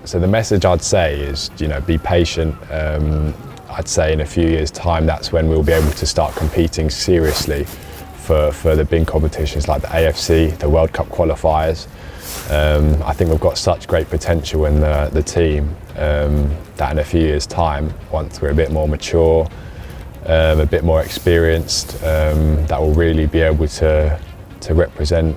So the message I'd say is, be patient. I'd say in a few years' time, that's when we'll be able to start competing seriously for the big competitions like the AFC, the World Cup qualifiers. I think we've got such great potential in the team that in a few years' time, once we're a bit more mature, a bit more experienced, that will really be able to represent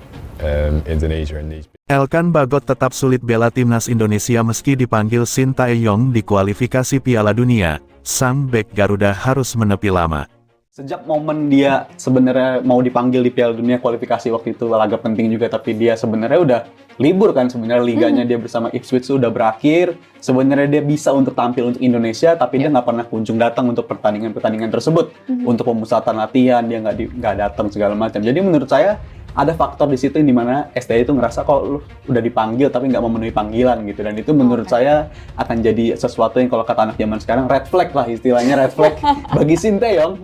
Indonesia in these. Elkan Bagot tetap sulit bela timnas Indonesia meski dipanggil Shin Tae-yong di kualifikasi Piala Dunia. Sang bek Garuda harus menepi lama. Sejak momen dia sebenarnya mau dipanggil di Piala Dunia kualifikasi waktu itu laga penting juga, tapi dia sebenarnya udah libur kan, sebenarnya liganya dia bersama Ipswich sudah berakhir. Sebenarnya dia bisa untuk tampil untuk Indonesia, tapi dia nggak pernah kunjung datang untuk pertandingan-pertandingan tersebut. Untuk pemusatan latihan dia nggak datang segala macam. Jadi menurut saya ada faktor di situ di mana STI itu ngerasa kok lu udah dipanggil tapi nggak memenuhi panggilan gitu, dan itu menurut saya akan jadi sesuatu yang kalau kata anak zaman sekarang red flag lah, istilahnya red flag bagi Shin Tae-yong.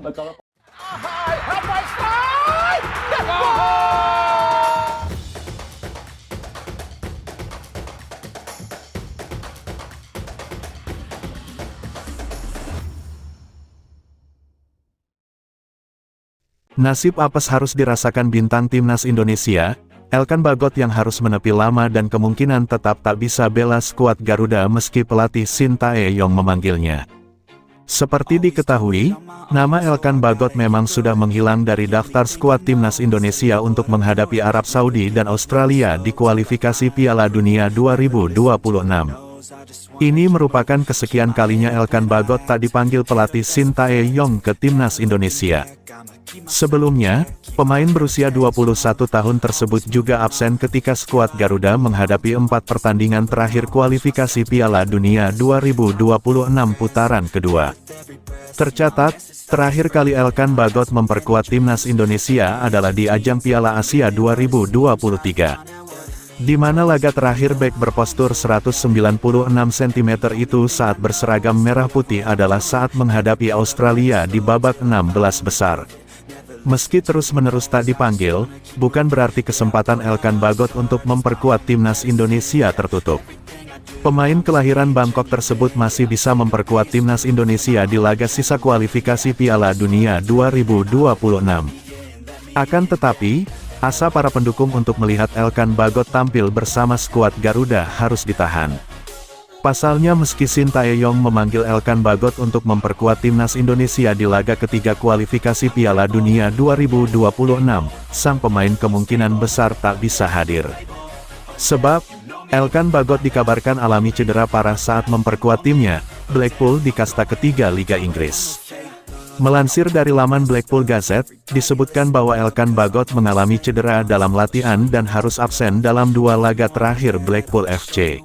Nasib apes harus dirasakan bintang timnas Indonesia, Elkan Bagot yang harus menepi lama dan kemungkinan tetap tak bisa bela skuad Garuda meski pelatih Shin Tae-yong memanggilnya. Seperti diketahui, nama Elkan Bagot memang sudah menghilang dari daftar skuad timnas Indonesia untuk menghadapi Arab Saudi dan Australia di kualifikasi Piala Dunia 2026. Ini merupakan kesekian kalinya Elkan Bagot tak dipanggil pelatih Shin Tae-yong ke timnas Indonesia. Sebelumnya, pemain berusia 21 tahun tersebut juga absen ketika skuad Garuda menghadapi 4 pertandingan terakhir kualifikasi Piala Dunia 2026 putaran kedua. Tercatat, terakhir kali Elkan Bagot memperkuat timnas Indonesia adalah di ajang Piala Asia 2023. Di mana laga terakhir bek berpostur 196 cm itu saat berseragam merah putih adalah saat menghadapi Australia di babak 16 besar. Meski terus-menerus tak dipanggil, bukan berarti kesempatan Elkan Bagot untuk memperkuat timnas Indonesia tertutup. Pemain kelahiran Bangkok tersebut masih bisa memperkuat timnas Indonesia di laga sisa kualifikasi Piala Dunia 2026. Akan tetapi, asa para pendukung untuk melihat Elkan Bagot tampil bersama skuad Garuda harus ditahan. Pasalnya meski Shin Tae-yong memanggil Elkan Bagot untuk memperkuat timnas Indonesia di laga ketiga kualifikasi Piala Dunia 2026, sang pemain kemungkinan besar tak bisa hadir. Sebab, Elkan Bagot dikabarkan alami cedera parah saat memperkuat timnya, Blackpool di kasta ketiga Liga Inggris. Melansir dari laman Blackpool Gazette, disebutkan bahwa Elkan Bagot mengalami cedera dalam latihan dan harus absen dalam 2 laga terakhir Blackpool FC.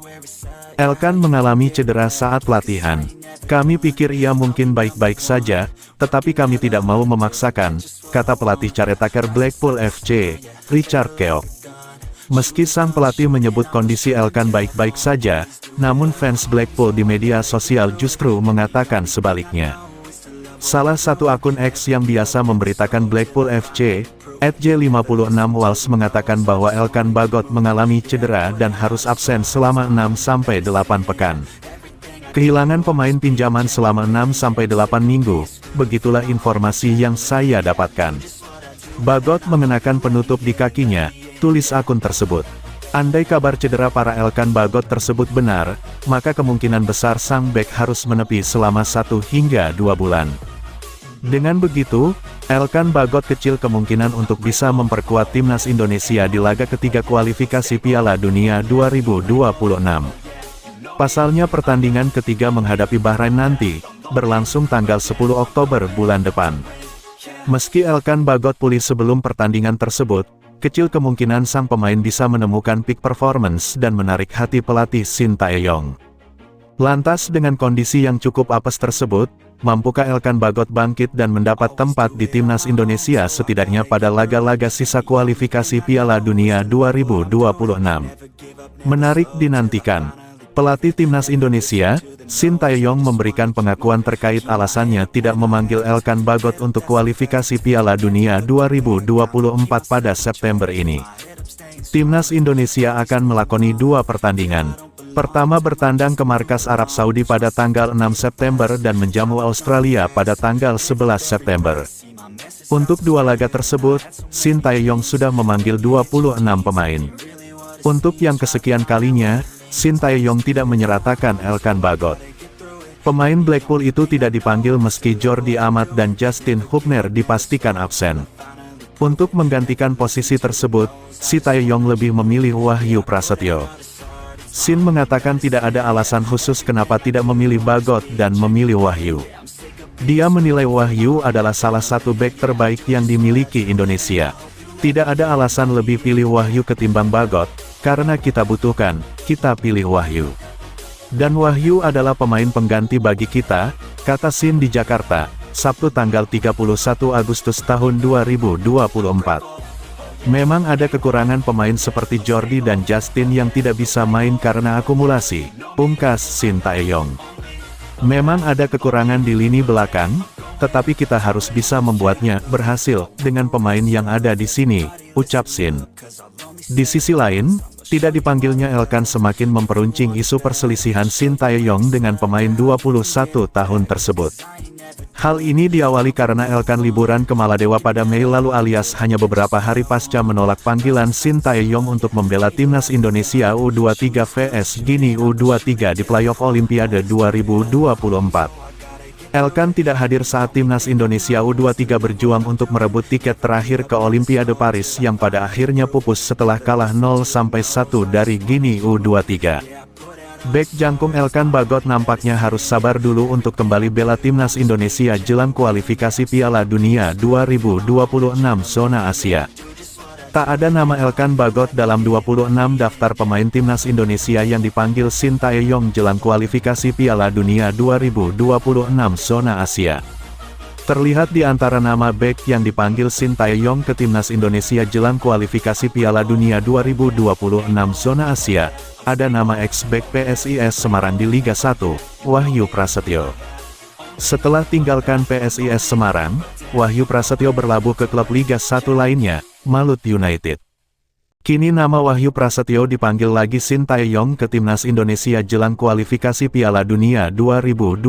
Elkan mengalami cedera saat latihan. Kami pikir ia mungkin baik-baik saja, tetapi kami tidak mau memaksakan, kata pelatih caretaker Blackpool FC, Richard Keogh. Meski sang pelatih menyebut kondisi Elkan baik-baik saja, namun fans Blackpool di media sosial justru mengatakan sebaliknya. Salah satu akun X yang biasa memberitakan Blackpool FC, @J56Wals mengatakan bahwa Elkan Bagot mengalami cedera dan harus absen selama 6-8 pekan. Kehilangan pemain pinjaman selama 6-8 minggu, begitulah informasi yang saya dapatkan. Bagot mengenakan penutup di kakinya, tulis akun tersebut. Andai kabar cedera para Elkan Bagot tersebut benar, maka kemungkinan besar sang bek harus menepi selama 1 hingga 2 bulan. Dengan begitu, Elkan Bagot kecil kemungkinan untuk bisa memperkuat timnas Indonesia di laga ketiga kualifikasi Piala Dunia 2026. Pasalnya pertandingan ketiga menghadapi Bahrain nanti, berlangsung tanggal 10 Oktober bulan depan. Meski Elkan Bagot pulih sebelum pertandingan tersebut, kecil kemungkinan sang pemain bisa menemukan peak performance dan menarik hati pelatih Shin Tae-yong. Lantas dengan kondisi yang cukup apes tersebut, mampukah Elkan Bagot bangkit dan mendapat tempat di timnas Indonesia setidaknya pada laga-laga sisa kualifikasi Piala Dunia 2026? Menarik dinantikan. Pelatih timnas Indonesia, Shin Tae-yong memberikan pengakuan terkait alasannya tidak memanggil Elkan Bagot untuk kualifikasi Piala Dunia 2024 pada September ini. Timnas Indonesia akan melakoni 2 pertandingan. Pertama bertandang ke markas Arab Saudi pada tanggal 6 September dan menjamu Australia pada tanggal 11 September. Untuk dua laga tersebut, Shin Tae-yong sudah memanggil 26 pemain. Untuk yang kesekian kalinya, Shin Tae-yong tidak menyertakan Elkan Bagot. Pemain Blackpool itu tidak dipanggil meski Jordi Amat dan Justin Hubner dipastikan absen. Untuk menggantikan posisi tersebut, Shin Tae-yong lebih memilih Wahyu Prasetyo. Shin mengatakan tidak ada alasan khusus kenapa tidak memilih Bagot dan memilih Wahyu. Dia menilai Wahyu adalah salah satu bek terbaik yang dimiliki Indonesia. Tidak ada alasan lebih pilih Wahyu ketimbang Bagot, karena kita butuhkan, kita pilih Wahyu. Dan Wahyu adalah pemain pengganti bagi kita, kata Shin di Jakarta, Sabtu tanggal 31 Agustus tahun 2024. Memang ada kekurangan pemain seperti Jordi dan Justin yang tidak bisa main karena akumulasi, pungkas Shin Tae-yong. Memang ada kekurangan di lini belakang, tetapi kita harus bisa membuatnya berhasil dengan pemain yang ada di sini, ucap Shin. Di sisi lain, tidak dipanggilnya Elkan semakin memperuncing isu perselisihan Shin Tae-yong dengan pemain 21 tahun tersebut. Hal ini diawali karena Elkan liburan ke Maladewa pada Mei lalu alias hanya beberapa hari pasca menolak panggilan Shin Tae-yong untuk membela timnas Indonesia U23 vs Guinea U23 di playoff Olimpiade 2024. Elkan tidak hadir saat timnas Indonesia U23 berjuang untuk merebut tiket terakhir ke Olimpiade Paris yang pada akhirnya pupus setelah kalah 0-1 dari Guinea U23. Bek jangkung Elkan Bagot nampaknya harus sabar dulu untuk kembali bela timnas Indonesia jelang kualifikasi Piala Dunia 2026 zona Asia. Tak ada nama Elkan Bagot dalam 26 daftar pemain timnas Indonesia yang dipanggil Shin Tae-yong jelang kualifikasi Piala Dunia 2026 zona Asia. Terlihat di antara nama bek yang dipanggil Shin Tae-yong ke timnas Indonesia jelang kualifikasi Piala Dunia 2026 zona Asia, ada nama ex-bek PSIS Semarang di Liga 1, Wahyu Prasetyo. Setelah tinggalkan PSIS Semarang, Wahyu Prasetyo berlabuh ke klub Liga 1 lainnya, Malut United. Kini nama Wahyu Prasetyo dipanggil lagi Shin Tae-yong ke timnas Indonesia jelang kualifikasi Piala Dunia 2026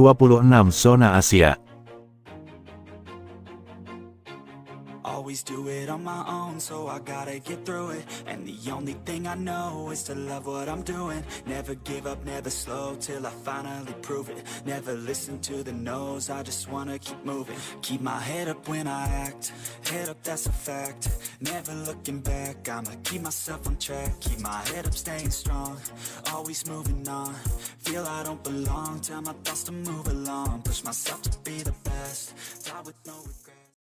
zona Asia. Always do it on my own, so I gotta get through it. And the only thing I know is to love what I'm doing. Never give up, never slow, till I finally prove it. Never listen to the no's, I just wanna keep moving. Keep my head up when I act, head up that's a fact. Never looking back, I'ma keep myself on track. Keep my head up staying strong, always moving on. Feel I don't belong, tell my thoughts to move along. Push myself to be the best, die with no regret.